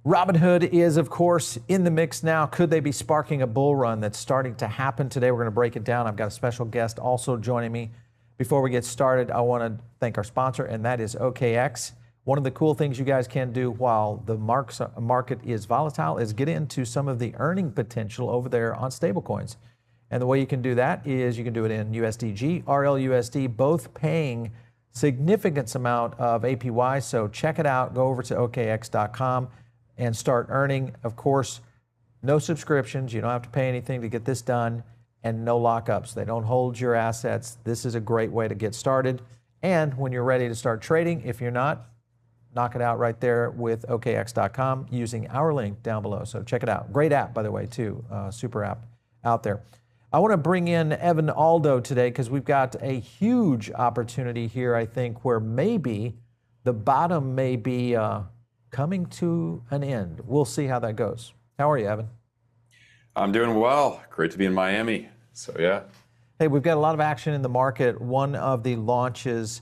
Robinhood is, of course, in the mix now. Could they be sparking a bull run that's starting to happen today? We're going to break it down. I've got a special guest also joining me. Before we get started, I want to thank our sponsor, and that is OKX. One of the cool things you guys can do while the market is volatile is get into some of the earning potential over there on stablecoins. And the way you can do that is you can do it in USDG, RLUSD, both paying significant amount of APY. So check it out. Go over to OKX.com. and start earning. Of course, no subscriptions. You don't have to pay anything to get this done, and no lockups. They don't hold your assets. This is a great way to get started. And when you're ready to start trading, if you're not, knock it out right there with OKX.com using our link down below. So check it out. Great app, by the way, too. Super app out there. I want to bring in Evan Aldo today because we've got a huge opportunity here, I think, where maybe the bottom may be coming to an end. We'll see how that goes. How are you, Evan? I'm doing well. Great to be in Miami. So, yeah. Hey, we've got a lot of action in the market. One of the launches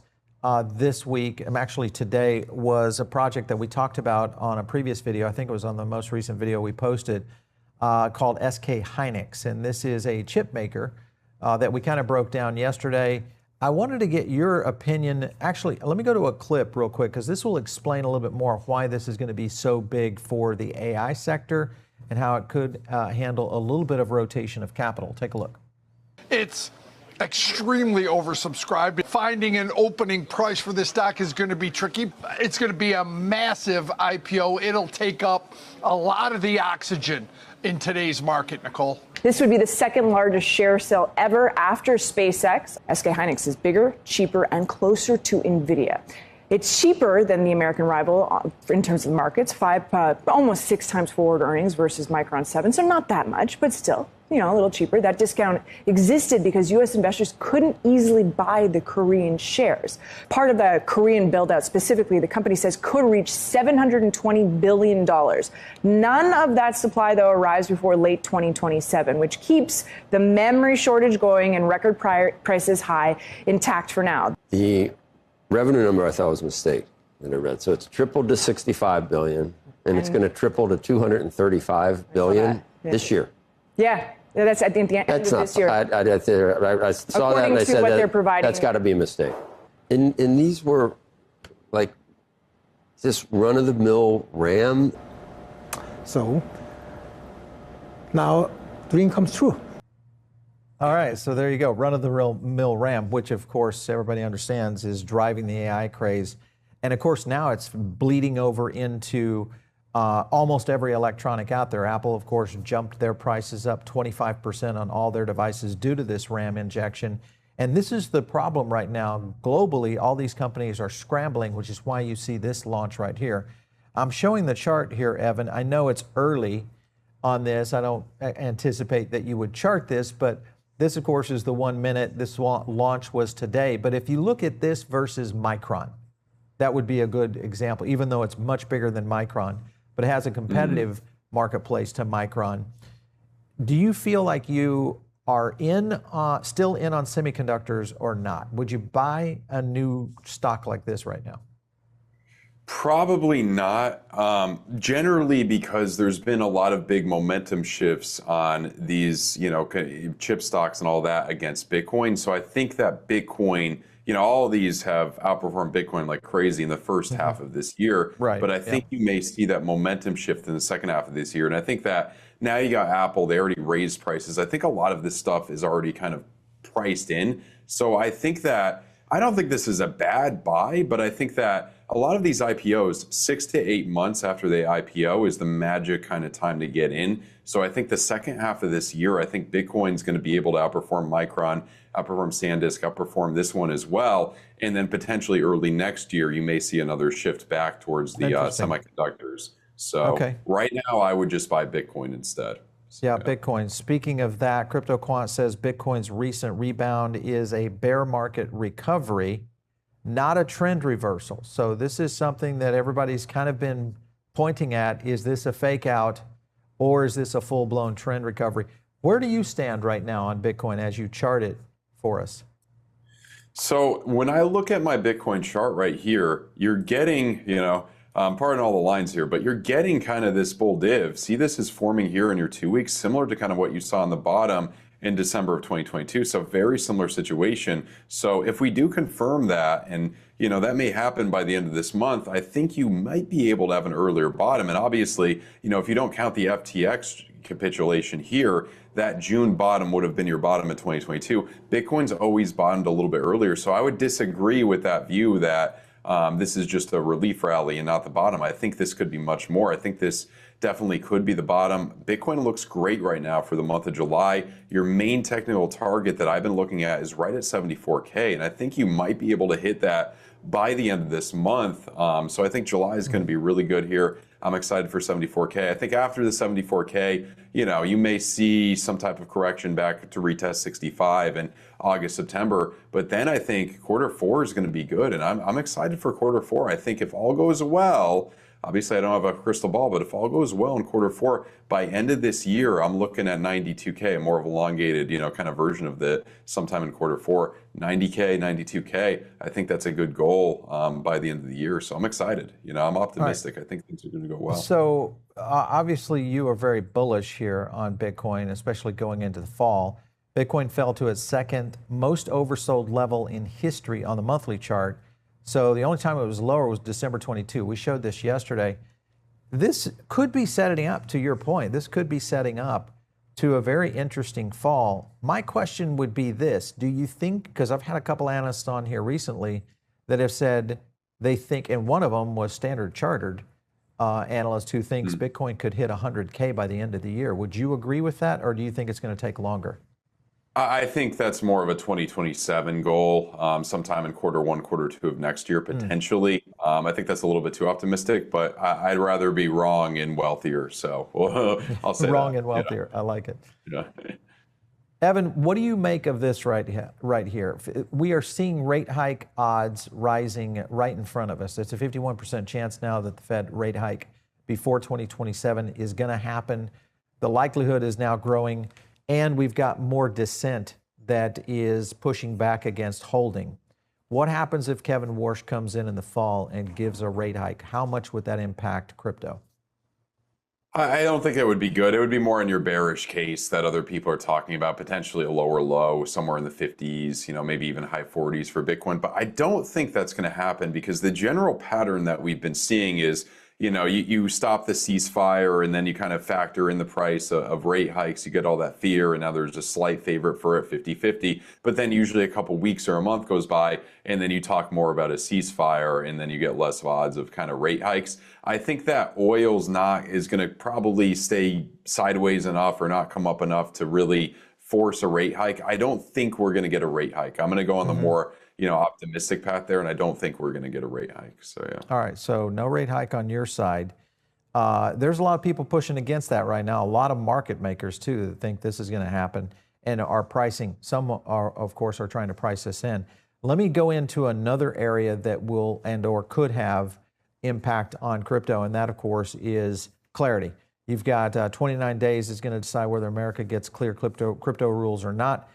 this week, actually today, was a project that we talked about on a previous video. I think it was on the most recent video we posted called SK Hynix. And this is a chip maker that we kind of broke down yesterday. I wanted to get your opinion. Actually, let me go to a clip real quick because this will explain a little bit more why this is going to be so big for the AI sector and how it could handle a little bit of rotation of capital. Take a look. It's extremely oversubscribed. Finding an opening price for this stock is going to be tricky. It's going to be a massive IPO. It'll take up a lot of the oxygen in today's market, Nicole. This would be the second largest share sale ever after SpaceX. SK Hynix is bigger, cheaper, and closer to NVIDIA. It's cheaper than the American rival in terms of markets, almost 6 times forward earnings versus Micron 7, so not that much, but still, a little cheaper. That discount existed because U.S. investors couldn't easily buy the Korean shares. Part of the Korean build-out specifically, the company says, could reach $720 billion. None of that supply, though, arrives before late 2027, which keeps the memory shortage going and record prices high intact for now. The revenue number I thought was a mistake that I read. So it's tripled to $65 billion, and it's going to triple to $235 billion this year. Yeah. That's at the end of this year. I saw that and I said that's got to be a mistake. And these were like this run-of-the-mill RAM. So now dream comes true. All right, so there you go, run-of-the-mill RAM, which of course everybody understands is driving the AI craze. And of course now it's bleeding over into almost every electronic out there. Apple, of course, jumped their prices up 25% on all their devices due to this RAM injection. And this is the problem right now. Globally, all these companies are scrambling, which is why you see this launch right here. I'm showing the chart here, Evan. I know it's early on this. I don't anticipate that you would chart this, but this, of course, is the 1 minute. This launch was today. But if you look at this versus Micron, that would be a good example, even though it's much bigger than Micron, but it has a competitive marketplace to Micron. Do you feel like you are still in on semiconductors or not? Would you buy a new stock like this right now? Probably not. Generally, because there's been a lot of big momentum shifts on these, chip stocks and all that against Bitcoin. So I think that Bitcoin, all of these have outperformed Bitcoin like crazy in the first half of this year. Right. But I think you may see that momentum shift in the second half of this year. And I think that now you got Apple, they already raised prices. I think a lot of this stuff is already kind of priced in. So I think that, I don't think this is a bad buy, but I think that a lot of these IPOs, 6 to 8 months after they IPO is the magic kind of time to get in. So I think the second half of this year, I think Bitcoin's going to be able to outperform Micron, outperform SanDisk, outperform this one as well. And then potentially early next year, you may see another shift back towards the semiconductors. So right now, I would just buy Bitcoin instead. So, yeah, Bitcoin. Speaking of that, CryptoQuant says Bitcoin's recent rebound is a bear market recovery, not a trend reversal. So this is something that everybody's kind of been pointing at. Is this a fake out or is this a full-blown trend recovery? Where do you stand right now on Bitcoin as you chart it for us? So when I look at my Bitcoin chart right here, you're getting, pardon all the lines here, but you're getting kind of this bull div. See, this is forming here in your 2 weeks, similar to kind of what you saw on the bottom in December of 2022. So very similar situation. So if we do confirm that, and that may happen by the end of this month, I think you might be able to have an earlier bottom. And obviously, if you don't count the FTX capitulation here, that June bottom would have been your bottom in 2022. Bitcoin's always bottomed a little bit earlier. So I would disagree with that view that this is just a relief rally and not the bottom. I think this could be much more. I think this definitely could be the bottom. Bitcoin looks great right now for the month of July. Your main technical target that I've been looking at is right at 74K. And I think you might be able to hit that by the end of this month. So I think July is going to be really good here. I'm excited for 74K. I think after the 74K, you may see some type of correction back to retest 65 in August, September. But then I think Q4 is going to be good. And I'm excited for Q4. I think if all goes well, obviously I don't have a crystal ball, but if all goes well in Q4, by end of this year, I'm looking at 92K, a more of elongated, kind of version of the sometime in Q4, 90K, 92K. I think that's a good goal by the end of the year. So I'm excited. I'm optimistic. Right. I think things are going to go well. So obviously you are very bullish here on Bitcoin, especially going into the fall. Bitcoin fell to its second most oversold level in history on the monthly chart. So the only time it was lower was December 22. We showed this yesterday. This could be setting up, to your point, this could be setting up to a very interesting fall. My question would be this. Do you think, because I've had a couple analysts on here recently that have said they think, and one of them was Standard Chartered analyst who thinks Bitcoin could hit 100K by the end of the year. Would you agree with that, or do you think it's going to take longer? I think that's more of a 2027 goal, sometime in Q1, Q2 of next year, potentially. I think that's a little bit too optimistic, but I'd rather be wrong and wealthier. So I'll say wrong and wealthier. I like it. Yeah. Evan, what do you make of this right here? We are seeing rate hike odds rising right in front of us. It's a 51% chance now that the Fed rate hike before 2027 is going to happen. The likelihood is now growing. And we've got more dissent that is pushing back against holding. What happens if Kevin Warsh comes in the fall and gives a rate hike? How much would that impact crypto? I don't think it would be good. It would be more in your bearish case that other people are talking about, potentially a lower low somewhere in the 50s, maybe even high 40s for Bitcoin. But I don't think that's going to happen because the general pattern that we've been seeing is you stop the ceasefire and then you kind of factor in the price of rate hikes. You get all that fear, and now there's a slight favorite for it, 50-50. But then usually a couple weeks or a month goes by, and then you talk more about a ceasefire, and then you get less odds of kind of rate hikes. I think that oil's is going to probably stay sideways enough or not come up enough to really force a rate hike. I don't think we're going to get a rate hike. I'm going to go on the more optimistic path there, and I don't think we're going to get a rate hike. So yeah. All right, so no rate hike on your side. There's a lot of people pushing against that right now. A lot of market makers too that think this is going to happen and are pricing. Some are, of course, are trying to price this in. Let me go into another area that will or could have impact on crypto, and that, of course, is clarity. You've got 29 days is going to decide whether America gets clear crypto rules or not.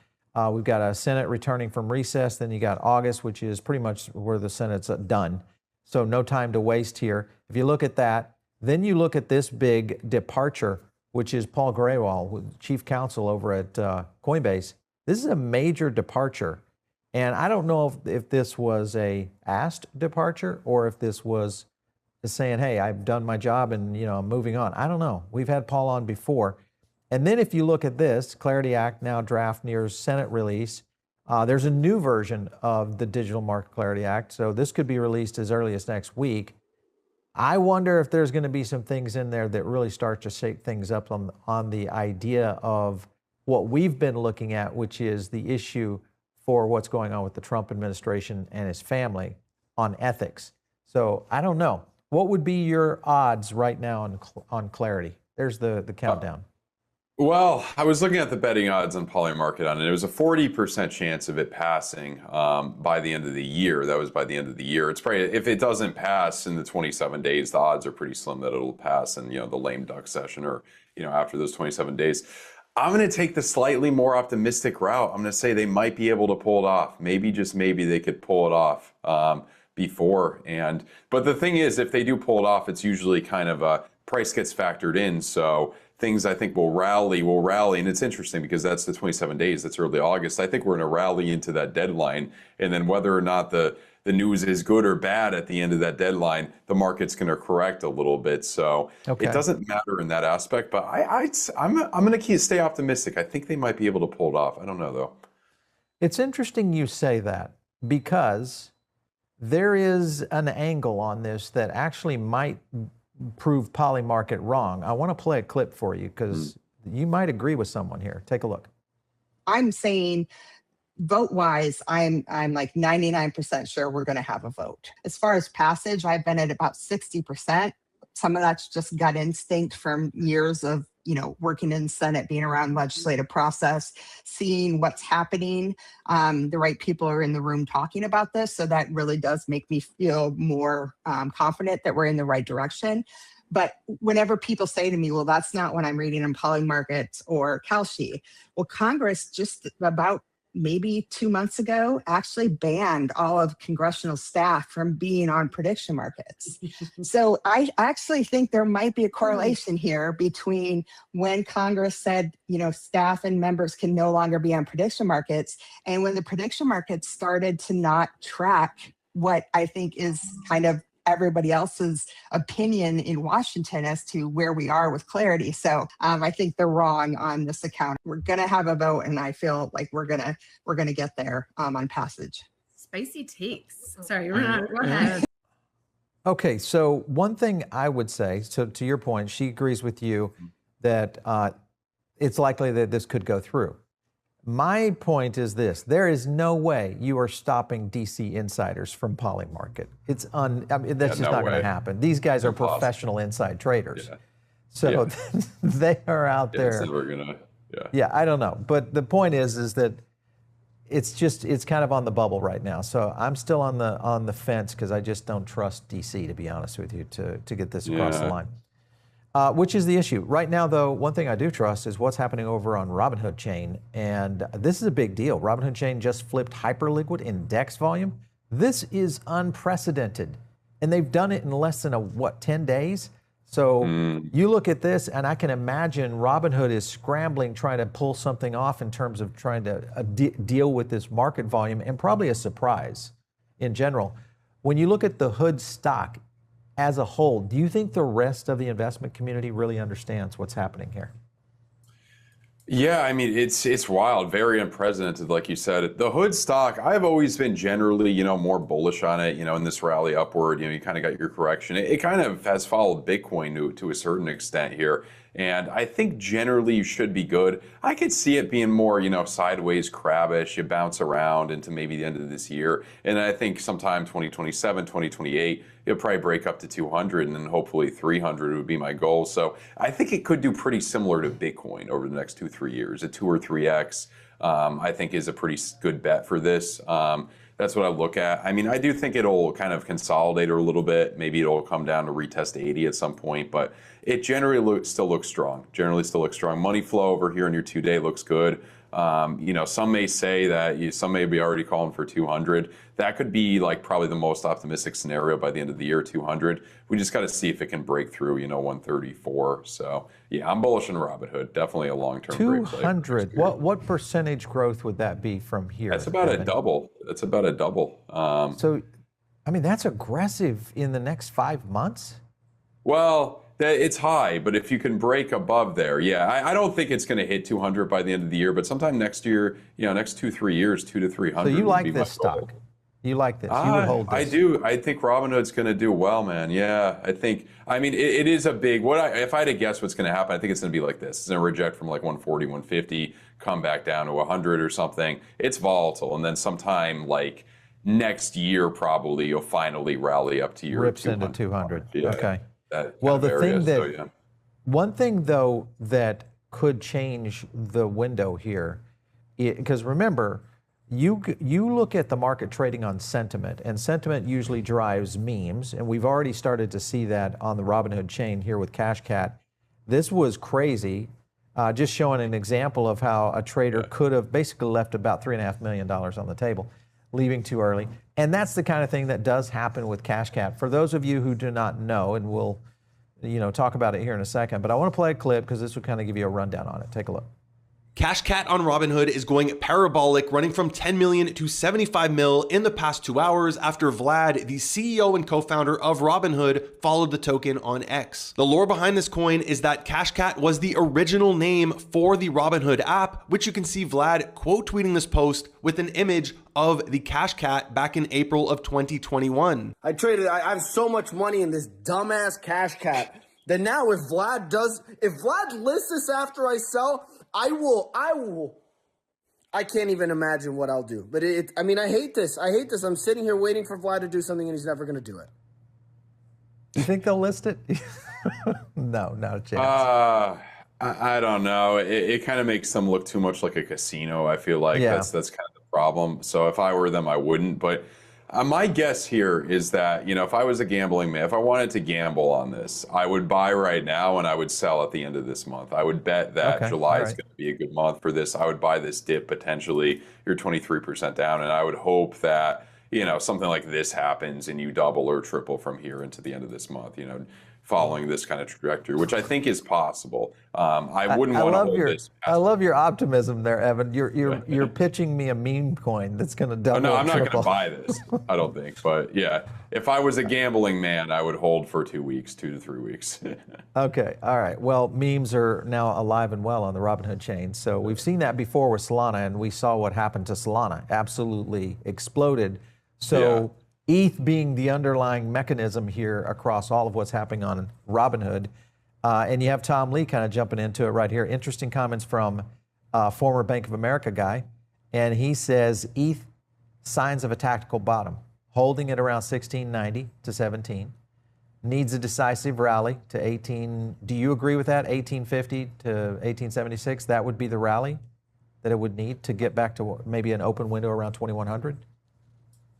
We've got a Senate returning from recess. Then you got August, which is pretty much where the Senate's done. So no time to waste here. If you look at that, then you look at this big departure, which is Paul Grewal, chief counsel over at Coinbase. This is a major departure. And I don't know if this was a asked departure or if this was saying, hey, I've done my job and I'm moving on. I don't know. We've had Paul on before. And then if you look at this, Clarity Act now draft nears Senate release. There's a new version of the Digital Market Clarity Act, so this could be released as early as next week. I wonder if there's going to be some things in there that really start to shake things up on the idea of what we've been looking at, which is the issue for what's going on with the Trump administration and his family on ethics. So I don't know. What would be your odds right now on Clarity? There's the countdown. Well, I was looking at the betting odds on Polymarket on it. It was a 40% chance of it passing by the end of the year. That was by the end of the year. It's probably, if it doesn't pass in the 27 days, the odds are pretty slim that it'll pass in, the lame duck session or, after those 27 days. I'm going to take the slightly more optimistic route. I'm going to say they might be able to pull it off. Maybe, just maybe, they could pull it off. before. But the thing is, if they do pull it off, it's usually kind of a price gets factored in. So things I think will rally. And it's interesting because that's the 27 days. That's early August. I think we're going to rally into that deadline. And then whether or not the news is good or bad at the end of that deadline, the market's going to correct a little bit. So It doesn't matter in that aspect. But I'm going to stay optimistic. I think they might be able to pull it off. I don't know, though. It's interesting you say that because there is an angle on this that actually might prove Polymarket wrong. I want to play a clip for you because you might agree with someone here. Take a look. I'm saying vote-wise, I'm like 99% sure we're going to have a vote. As far as passage, I've been at about 60%. Some of that's just gut instinct from years of, working in the Senate, being around legislative process, seeing what's happening. The right people are in the room talking about this. So that really does make me feel more confident that we're in the right direction. But whenever people say to me, well, that's not what I'm reading in Polymarket or Kalshi. Well, Congress just about maybe 2 months ago actually banned all of congressional staff from being on prediction markets. So I actually think there might be a correlation here between when Congress said, staff and members can no longer be on prediction markets, and when the prediction markets started to not track what I think is kind of everybody else's opinion in Washington as to where we are with clarity. So I think they're wrong on this account. We're going to have a vote, and I feel like we're gonna get there on passage. Spicy takes. Sorry, Ron, go ahead. Okay, so one thing I would say, so to your point, she agrees with you that it's likely that this could go through. My point is this: there is no way you are stopping DC insiders from Polymarket. That's just not going to happen. These guys are professional inside traders. So they are out there. Yeah, I don't know. But the point is that it's kind of on the bubble right now. So I'm still on the fence because I just don't trust DC, to be honest with you, to get this across the line. Which is the issue. Right now, though, one thing I do trust is what's happening over on Robinhood Chain. And this is a big deal. Robinhood Chain just flipped Hyperliquid in DEX volume. This is unprecedented. And they've done it in less than 10 days? So you look at this, and I can imagine Robinhood is scrambling, trying to pull something off in terms of trying to deal with this market volume, and probably a surprise in general. When you look at the Hood stock as a whole, do you think the rest of the investment community really understands what's happening here? Yeah, I mean, it's wild, very unprecedented, like you said. The Hood stock, I've always been generally, more bullish on it, in this rally upward. You kind of got your correction. It kind of has followed Bitcoin to a certain extent here. And I think generally you should be good. I could see it being more, sideways crabbish. You bounce around into maybe the end of this year. And I think sometime 2027, 2028, it'll probably break up to 200, and then hopefully 300 would be my goal. So I think it could do pretty similar to Bitcoin over the next 2-3 years. A 2 or 3x, I think, is a pretty good bet for this. That's what I look at. I mean, I do think it'll kind of consolidate a little bit. Maybe it'll come down to retest 80 at some point, but it generally still looks strong. Money flow over here in your 2-day looks good. Some may say that some may be already calling for 200. That could be like probably the most optimistic scenario by the end of the year, 200. We just got to see if it can break through, 134. So yeah, I'm bullish on Robinhood. Definitely a long-term 200. What percentage growth would that be from here? That's about a double. So, I mean, that's aggressive in the next 5 months. Well, it's high, but if you can break above there, I don't think it's going to hit 200 by the end of the year, but sometime next year, next 2-3 years, 200 to 300. So you like this stock? You like this? You would hold this? I do. I think Robinhood's going to do well, man. Yeah, I mean, it is a big, if I had to guess what's going to happen, I think it's going to be like this. It's going to reject from like 140, 150, come back down to 100 or something. It's volatile. And then sometime like next year, probably you'll finally rally up to your rips into 200. Yeah. Okay. One thing though that could change the window here, because remember, you look at the market trading on sentiment, and sentiment usually drives memes, and we've already started to see that on the Robinhood chain here with CashCat. This was crazy, just showing an example of how a trader could have basically left about $3.5 million on the table. leaving too early. And that's the kind of thing that does happen with CashCat. For those of you who do not know, and we'll talk about it here in a second, but I want to play a clip because this will kind of give you a rundown on it. Take a look. CashCat on Robinhood is going parabolic, running from 10 million to 75 mil in the past 2 hours after Vlad, the CEO and co-founder of Robinhood, followed the token on X. The lore behind this coin is that CashCat was the original name for the Robinhood app, which you can see Vlad quote tweeting this post with an image of the CashCat back in April of 2021. I have so much money in this dumbass CashCat that now if Vlad lists this after I sell, I can't even imagine what I'll do. But I hate this. I'm sitting here waiting for Vlad to do something and he's never going to do it. You think they'll list it? No, not a chance. I don't know. It kind of makes them look too much like a casino. I feel like that's kind of the problem. So if I were them, I wouldn't. But my guess here is that, if I was a gambling man, if I wanted to gamble on this, I would buy right now and I would sell at the end of this month. I would bet that July is going to be a good month for this. I would buy this dip potentially. You're 23% down, and I would hope that, something like this happens and you double or triple from here into the end of this month, following this kind of trajectory, which I think is possible. I wouldn't want to hold this. I love your optimism there, Evan. You're pitching me a meme coin that's going to double. No, I'm not going to buy this. I don't think. But yeah, if I was a gambling man, I would hold for 2 weeks, 2 to 3 weeks. Okay, all right. Well, memes are now alive and well on the Robinhood chain. So we've seen that before with Solana, and we saw what happened to Solana. Absolutely exploded. So ETH being the underlying mechanism here across all of what's happening on Robinhood. And you have Tom Lee kind of jumping into it right here. Interesting comments from former Bank of America guy. And he says ETH signs of a tactical bottom, holding it around 1690 to 17. Needs a decisive rally to 18. Do you agree with that? 1850 to 1876, that would be the rally that it would need to get back to maybe an open window around 2100?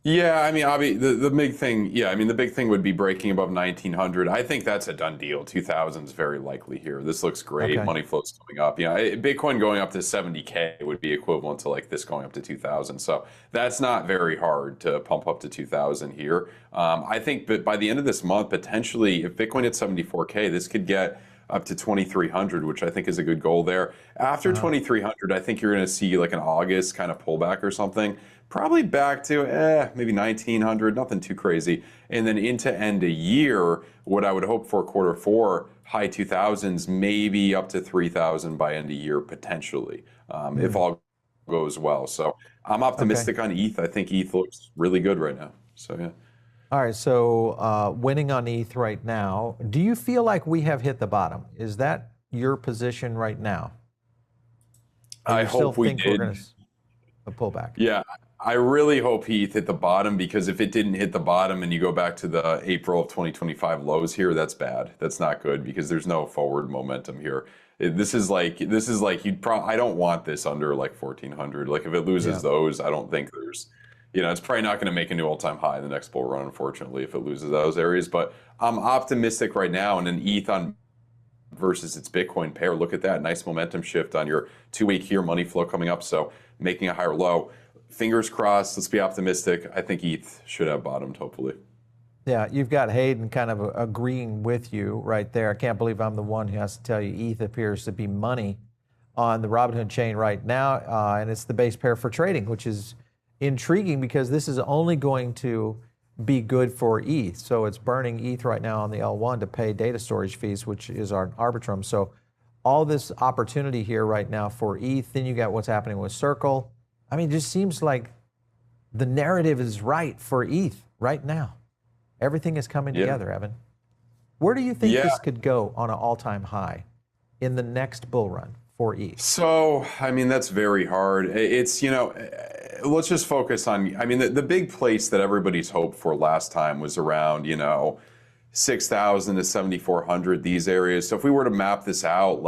Yeah, Avi, the big thing, the big thing would be breaking above 1900. I think that's a done deal. 2000 is very likely here. This looks great. Okay. Money flow's coming up. Bitcoin going up to 70K would be equivalent to like this going up to 2000. So that's not very hard to pump up to 2000 here. I think by the end of this month, potentially, if Bitcoin hits 74K, this could get up to 2,300, which I think is a good goal there. After 2,300, I think you're going to see like an August kind of pullback or something. Probably back to maybe 1,900, nothing too crazy. And then into end of year, what I would hope for Q4, high 2000s, maybe up to 3,000 by end of year potentially, if all goes well. So I'm optimistic on ETH. I think ETH looks really good right now. So yeah. All right, so winning on ETH right now. Do you feel like we have hit the bottom? Is that your position right now? I hope we did. We're going to pull back? Yeah, I really hope ETH hit the bottom, because if it didn't hit the bottom and you go back to the April of 2025 lows here, that's bad. That's not good, because there's no forward momentum here. This is like I don't want this under like 1,400. Like if it loses those, I don't think there's. It's probably not going to make a new all-time high in the next bull run, unfortunately, if it loses those areas. But I'm optimistic right now, and an ETH on versus its Bitcoin pair. Look at that nice momentum shift on your 2-week here, money flow coming up, so making a higher low. Fingers crossed. Let's be optimistic. I think ETH should have bottomed, hopefully. Yeah, you've got Hayden kind of agreeing with you right there. I can't believe I'm the one who has to tell you ETH appears to be money on the Robinhood chain right now, and it's the base pair for trading, which is intriguing because this is only going to be good for ETH. So it's burning ETH right now on the L1 to pay data storage fees, which is our Arbitrum. So all this opportunity here right now for ETH. Then you got what's happening with Circle. It just seems like the narrative is right for ETH right now. Everything is coming together, Evan. Where do you think this could go on an all-time high in the next bull run for ETH? So, that's very hard. It's, let's just focus on, the big place that everybody's hoped for last time was around, 6,000 to 7,400, these areas. So if we were to map this out,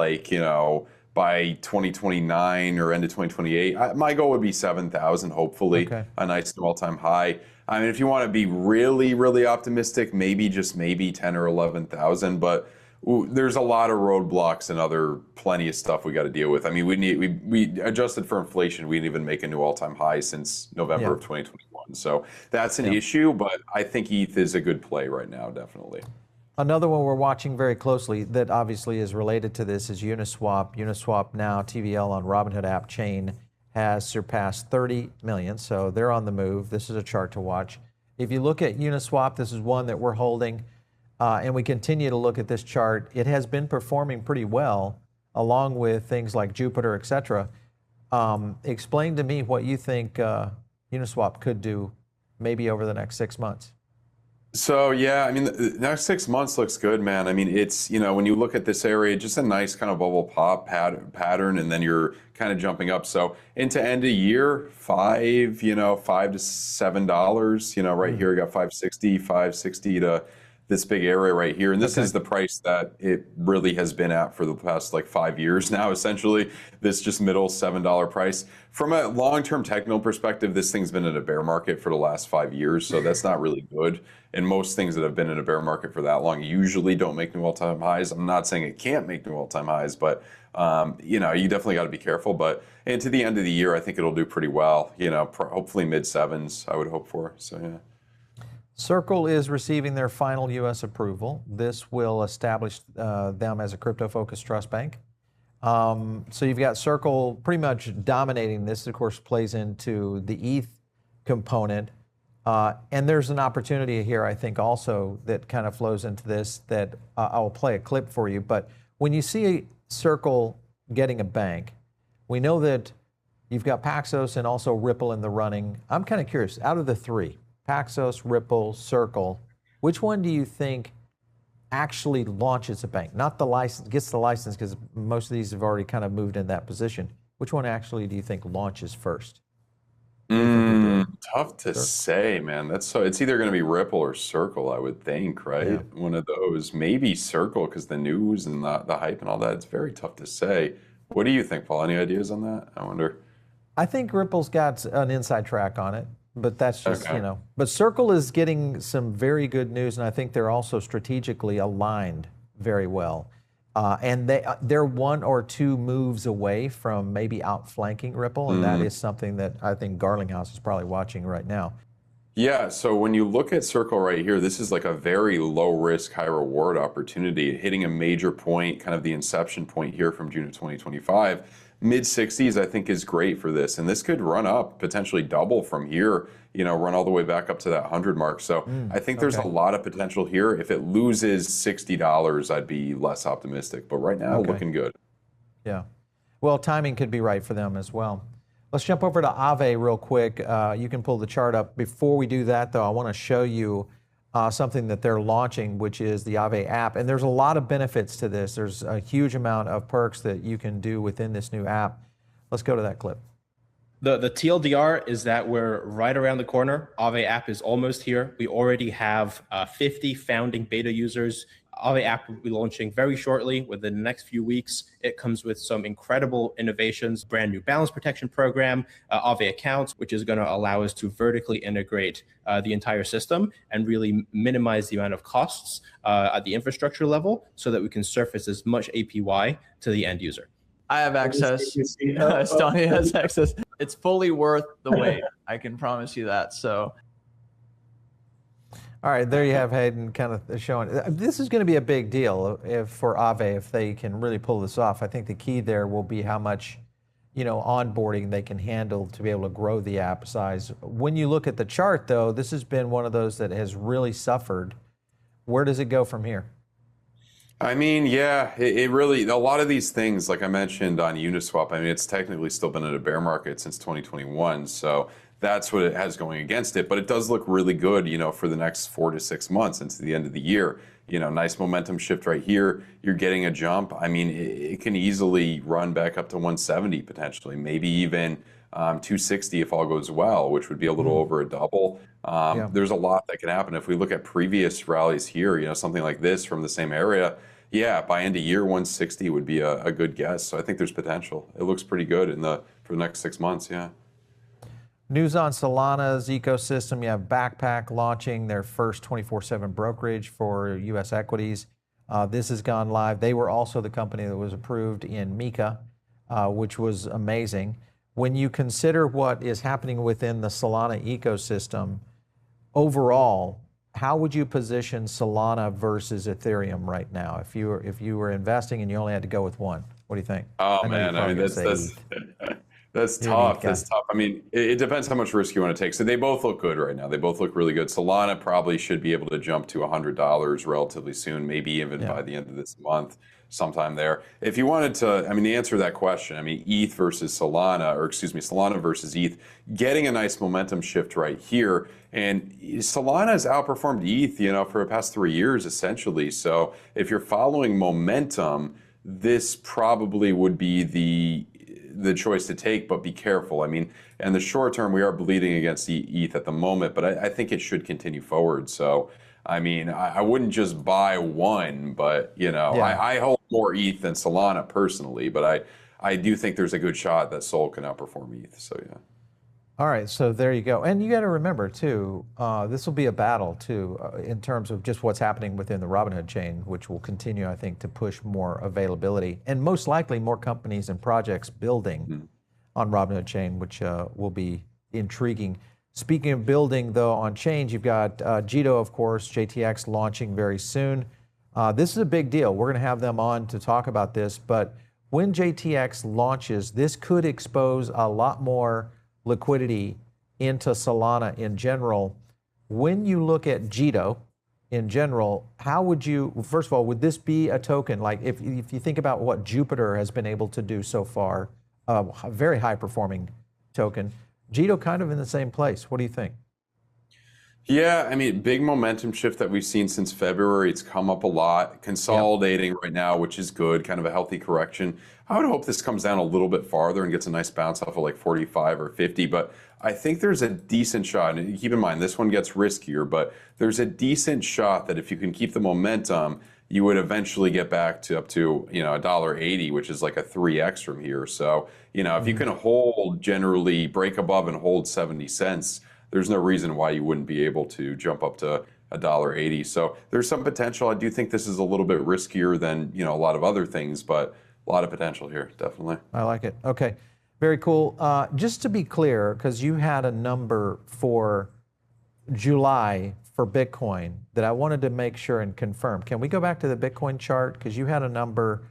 by 2029 or end of 2028, my goal would be 7,000, hopefully, a nice new all-time high. If you want to be really, really optimistic, maybe 10 or 11,000, but there's a lot of roadblocks and plenty of stuff we got to deal with. We adjusted for inflation. We didn't even make a new all-time high since November of 2021. So that's an issue, but I think ETH is a good play right now, definitely. Another one we're watching very closely that obviously is related to this is Uniswap. Uniswap now, TVL on Robinhood app chain, has surpassed 30 million, so they're on the move. This is a chart to watch. If you look at Uniswap, this is one that we're holding, and we continue to look at this chart. It has been performing pretty well, along with things like Jupiter, et cetera. Explain to me what you think Uniswap could do maybe over the next 6 months. So yeah, I mean, the next 6 months looks good, man. I mean, it's, when you look at this area, just a nice kind of bubble pop pattern, and then you're kind of jumping up. So into end of year, $5 to $7, right here, we got 560 to this big area right here. And this is the price that it really has been at for the past like 5 years now, essentially, this just middle $7 price. From a long-term technical perspective, this thing's been in a bear market for the last 5 years, so that's not really good. And most things that have been in a bear market for that long usually don't make new all-time highs. I'm not saying it can't make new all-time highs, but you definitely got to be careful. But into the end of the year, I think it'll do pretty well. Hopefully mid sevens, I would hope for. So yeah. Circle is receiving their final U.S. approval. This will establish them as a crypto-focused trust bank. So you've got Circle pretty much dominating this. Of course, plays into the ETH component. And there's an opportunity here, I think, also that kind of flows into this that I'll play a clip for you. But when you see Circle getting a bank, we know that you've got Paxos and also Ripple in the running. I'm kind of curious, out of the three, Paxos, Ripple, Circle, which one do you think actually launches a bank? Not the license, gets the license, because most of these have already kind of moved in that position. Which one actually do you think launches first? Tough to say, man. It's either going to be Ripple or Circle, I would think, right? Yeah. One of those. Maybe Circle, because the news and the hype and all that. It's very tough to say. What do you think, Paul? Any ideas on that? I wonder. I think Ripple's got an inside track on it, but that's just, But Circle is getting some very good news, and I think they're also strategically aligned very well. And they're one or two moves away from maybe outflanking Ripple, and that is something that I think Garlinghouse is probably watching right now. Yeah, so when you look at Circle right here, this is like a very low risk, high reward opportunity, hitting a major point, kind of the inception point here from June of 2025. Mid 60s, I think, is great for this. And this could run up, potentially double from here, run all the way back up to that 100 mark. So I think there's a lot of potential here. If it loses $60, I'd be less optimistic. But right now, looking good. Yeah. Well, timing could be right for them as well. Let's jump over to Aave real quick. You can pull the chart up. Before we do that, though, I want to show you something that they're launching, which is the Aave app. And there's a lot of benefits to this. There's a huge amount of perks that you can do within this new app. Let's go to that clip. The TLDR is that we're right around the corner. Aave app is almost here. We already have 50 founding beta users. Aave app will be launching very shortly, within the next few weeks. It comes with some incredible innovations, brand new balance protection program, Aave accounts, which is going to allow us to vertically integrate the entire system and really minimize the amount of costs at the infrastructure level so that we can surface as much APY to the end user. I have access. Estonia has access. It's fully worth the wait. I can promise you that. So. All right, there you have Hayden kind of showing. This is going to be a big deal for Aave if they can really pull this off. I think the key there will be how much, onboarding they can handle to be able to grow the app size. When you look at the chart, though, this has been one of those that has really suffered. Where does it go from here? I mean, yeah, it really, a lot of these things, like I mentioned on Uniswap, I mean, it's technically still been in a bear market since 2021. So that's what it has going against it. But it does look really good, for the next 4 to 6 months into the end of the year. Nice momentum shift right here. You're getting a jump. I mean, it can easily run back up to 170 potentially, maybe even 260 if all goes well, which would be a little over a double. There's a lot that can happen. If we look at previous rallies here, something like this from the same area, yeah, by end of year, 160 would be a good guess. So I think there's potential. It looks pretty good for the next 6 months, yeah. News on Solana's ecosystem. You have Backpack launching their first 24/7 brokerage for U.S. equities. This has gone live. They were also the company that was approved in MiCA, which was amazing. when you consider what is happening within the Solana ecosystem, overall, how would you position Solana versus Ethereum right now? If you were investing and you only had to go with one, what do you think? Oh man, I mean that's tough. That's tough. I mean, it depends how much risk you want to take. So they both look good right now. They both look really good. Solana probably should be able to jump to $100 relatively soon, maybe even by the end of this month, sometime there. If you wanted to, I mean, the answer to that question, I mean, ETH versus Solana, or excuse me, Solana versus ETH, getting a nice momentum shift right here. And Solana has outperformed ETH, for the past 3 years, essentially. So if you're following momentum, this probably would be the choice to take, but be careful. I mean, in the short term, we are bleeding against ETH at the moment, but I think it should continue forward. So, I mean, I wouldn't just buy one, but, I hold more ETH than Solana personally, but I do think there's a good shot that Sol can outperform ETH. So, yeah. All right, so there you go. And you got to remember, too, this will be a battle, too, in terms of just what's happening within the Robinhood chain, which will continue, I think, to push more availability and most likely more companies and projects building on Robinhood chain, which will be intriguing. Speaking of building, though, on chains, you've got Jito, of course, JTX launching very soon. This is a big deal. We're going to have them on to talk about this. But when JTX launches, this could expose a lot more liquidity into Solana in general. When you look at Jito in general, how would you, first of all, would this be a token? Like if you think about what Jupiter has been able to do so far, a very high performing token, Jito kind of in the same place. What do you think? Yeah, I mean, big momentum shift that we've seen since February. It's come up a lot, consolidating right now, which is good, kind of a healthy correction. I would hope this comes down a little bit farther and gets a nice bounce off of like 45 or 50, but I think there's a decent shot, and keep in mind, this one gets riskier, but there's a decent shot that if you can keep the momentum, you would eventually get back to up to, $1.80, which is like a 3x from here. So, if you can hold, generally break above and hold 70 cents, there's no reason why you wouldn't be able to jump up to $1.80. So there's some potential. I do think this is a little bit riskier than, a lot of other things, but a lot of potential here, definitely. I like it. Okay, very cool. Just to be clear, because you had a number for July for Bitcoin that I wanted to make sure and confirm. Can we go back to the Bitcoin chart? Because you had a number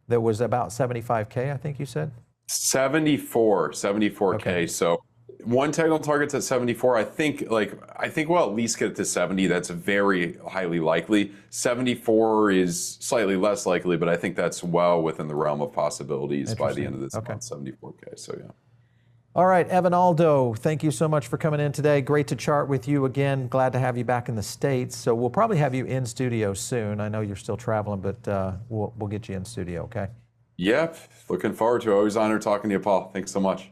that was about 75K, I think you said? 74K. Okay. So one technical target's at 74. I think we'll at least get it to 70. That's very highly likely. 74 is slightly less likely, but I think that's well within the realm of possibilities by the end of this month. 74K. So yeah. All right, Evan Aldo, thank you so much for coming in today. Great to chart with you again. Glad to have you back in the States. So we'll probably have you in studio soon. I know you're still traveling, but we'll get you in studio. Okay. Yep. Looking forward to it. Always honored talking to you, Paul. Thanks so much.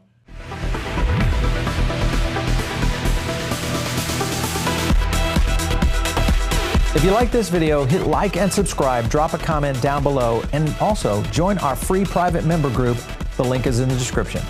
If you like this video, hit like and subscribe, drop a comment down below, and also join our free private member group. The link is in the description.